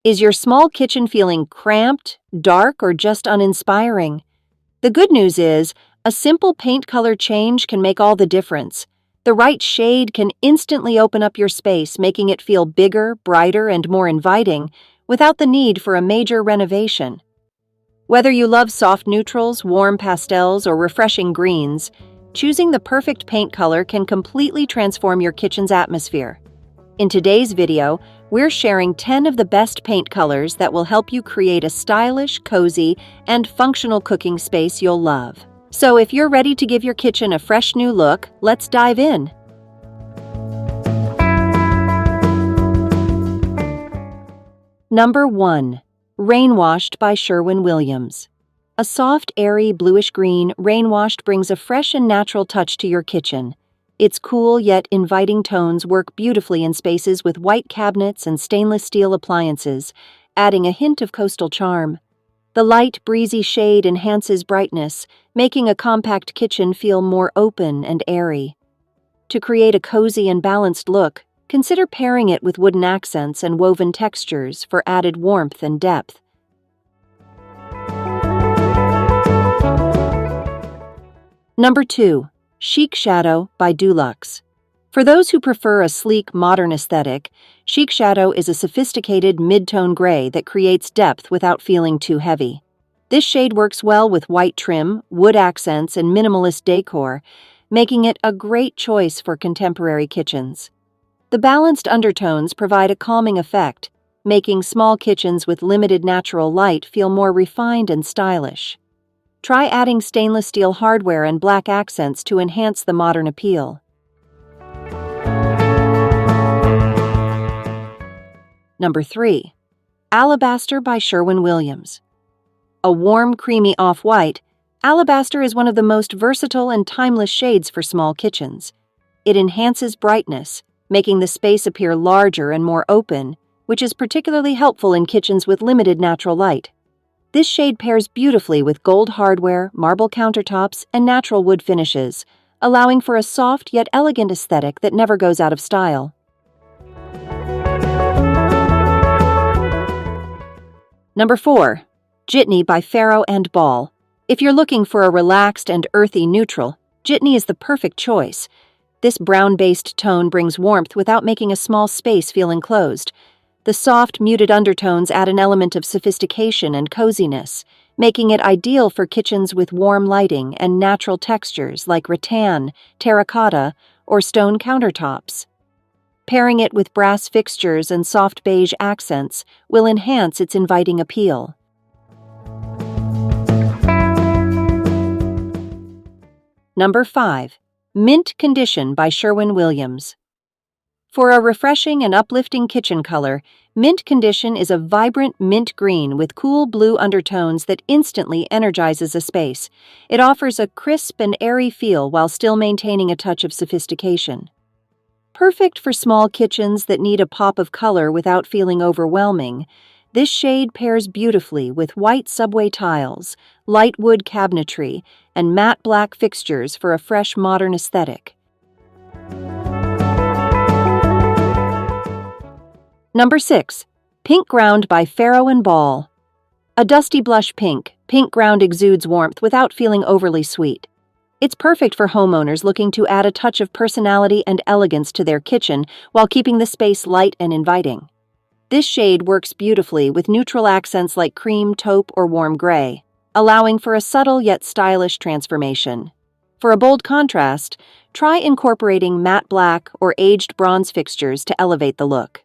Is your small kitchen feeling cramped, dark, or just uninspiring? The good news is, a simple paint color change can make all the difference. The right shade can instantly open up your space, making it feel bigger, brighter, and more inviting, without the need for a major renovation. Whether you love soft neutrals, warm pastels, or refreshing greens, choosing the perfect paint color can completely transform your kitchen's atmosphere. In today's video, we're sharing 10 of the best paint colors that will help you create a stylish, cozy, and functional cooking space you'll love. So if you're ready to give your kitchen a fresh new look, let's dive in. Number 1. Rainwashed by Sherwin-Williams. A soft, airy, bluish-green, Rainwashed brings a fresh and natural touch to your kitchen. Its cool yet inviting tones work beautifully in spaces with white cabinets and stainless steel appliances, adding a hint of coastal charm. The light, breezy shade enhances brightness, making a compact kitchen feel more open and airy. To create a cozy and balanced look, consider pairing it with wooden accents and woven textures for added warmth and depth. Number 2. Chic Shadow by Dulux. For those who prefer a sleek, modern aesthetic, Chic Shadow is a sophisticated mid-tone gray that creates depth without feeling too heavy. This shade works well with white trim, wood accents, and minimalist decor, making it a great choice for contemporary kitchens. The balanced undertones provide a calming effect, making small kitchens with limited natural light feel more refined and stylish. Try adding stainless steel hardware and black accents to enhance the modern appeal. Number 3. Alabaster by Sherwin-Williams. A warm, creamy off-white, Alabaster is one of the most versatile and timeless shades for small kitchens. It enhances brightness, making the space appear larger and more open, which is particularly helpful in kitchens with limited natural light. This shade pairs beautifully with gold hardware, marble countertops, and natural wood finishes, allowing for a soft yet elegant aesthetic that never goes out of style. Number 4. Jitney by Farrow & Ball. If you're looking for a relaxed and earthy neutral, Jitney is the perfect choice. This brown-based tone brings warmth without making a small space feel enclosed. The soft, muted undertones add an element of sophistication and coziness, making it ideal for kitchens with warm lighting and natural textures like rattan, terracotta, or stone countertops. Pairing it with brass fixtures and soft beige accents will enhance its inviting appeal. Number 5. Mint Condition by Sherwin-Williams. For a refreshing and uplifting kitchen color, Mint Condition is a vibrant mint green with cool blue undertones that instantly energizes a space. It offers a crisp and airy feel while still maintaining a touch of sophistication. Perfect for small kitchens that need a pop of color without feeling overwhelming, this shade pairs beautifully with white subway tiles, light wood cabinetry, and matte black fixtures for a fresh modern aesthetic. Number 6. Pink Ground by Farrow & Ball. A dusty blush pink, Pink Ground exudes warmth without feeling overly sweet. It's perfect for homeowners looking to add a touch of personality and elegance to their kitchen while keeping the space light and inviting. This shade works beautifully with neutral accents like cream, taupe, or warm gray, allowing for a subtle yet stylish transformation. For a bold contrast, try incorporating matte black or aged bronze fixtures to elevate the look.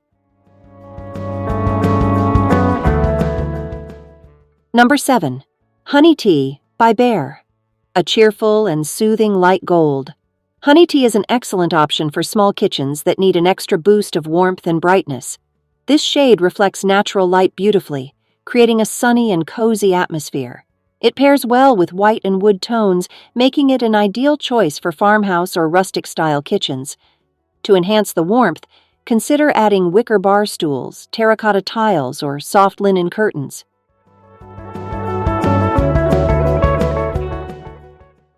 Number 7. Honey Tea by Behr. A cheerful and soothing light gold. Honey tea is an excellent option for small kitchens that need an extra boost of warmth and brightness. This shade reflects natural light beautifully, creating a sunny and cozy atmosphere. It pairs well with white and wood tones, making it an ideal choice for farmhouse or rustic-style kitchens. To enhance the warmth, consider adding wicker bar stools, terracotta tiles, or soft linen curtains.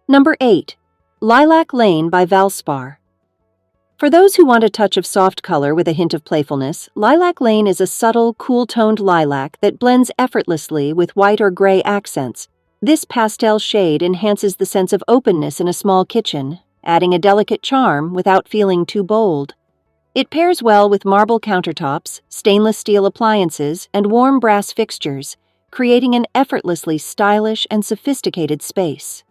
Number 8. Lilac Lane by Valspar. For those who want a touch of soft color with a hint of playfulness, Lilac Lane is a subtle, cool-toned lilac that blends effortlessly with white or gray accents. This pastel shade enhances the sense of openness in a small kitchen, adding a delicate charm without feeling too bold. It pairs well with marble countertops, stainless steel appliances, and warm brass fixtures, creating an effortlessly stylish and sophisticated space.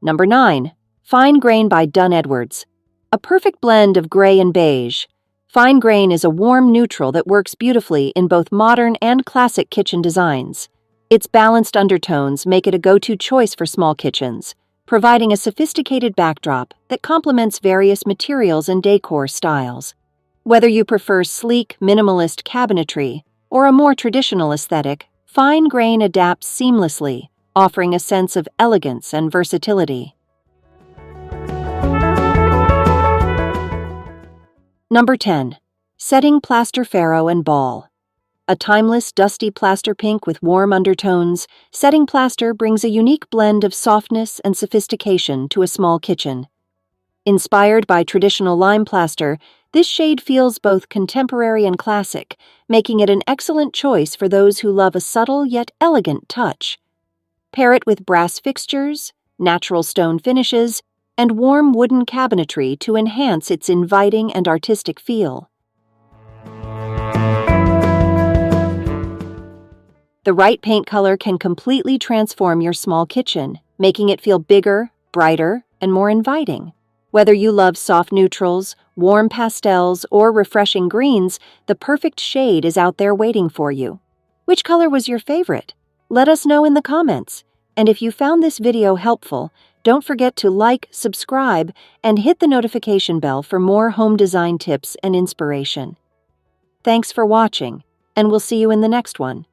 Number 9. Fine Grain by Dunn Edwards. A perfect blend of gray and beige. Fine grain is a warm neutral that works beautifully in both modern and classic kitchen designs. Its balanced undertones make it a go-to choice for small kitchens, providing a sophisticated backdrop that complements various materials and decor styles. Whether you prefer sleek, minimalist cabinetry or a more traditional aesthetic, fine grain adapts seamlessly, offering a sense of elegance and versatility. Number 10. Setting Plaster Pharaoh and Ball. A timeless, dusty plaster pink with warm undertones, Setting Plaster brings a unique blend of softness and sophistication to a small kitchen. Inspired by traditional lime plaster, this shade feels both contemporary and classic, making it an excellent choice for those who love a subtle yet elegant touch. Pair it with brass fixtures, natural stone finishes, and warm wooden cabinetry to enhance its inviting and artistic feel. The right paint color can completely transform your small kitchen, making it feel bigger, brighter, and more inviting. Whether you love soft neutrals, warm pastels, or refreshing greens, the perfect shade is out there waiting for you. Which color was your favorite? Let us know in the comments. And if you found this video helpful, don't forget to like, subscribe, and hit the notification bell for more home design tips and inspiration. Thanks for watching, and we'll see you in the next one.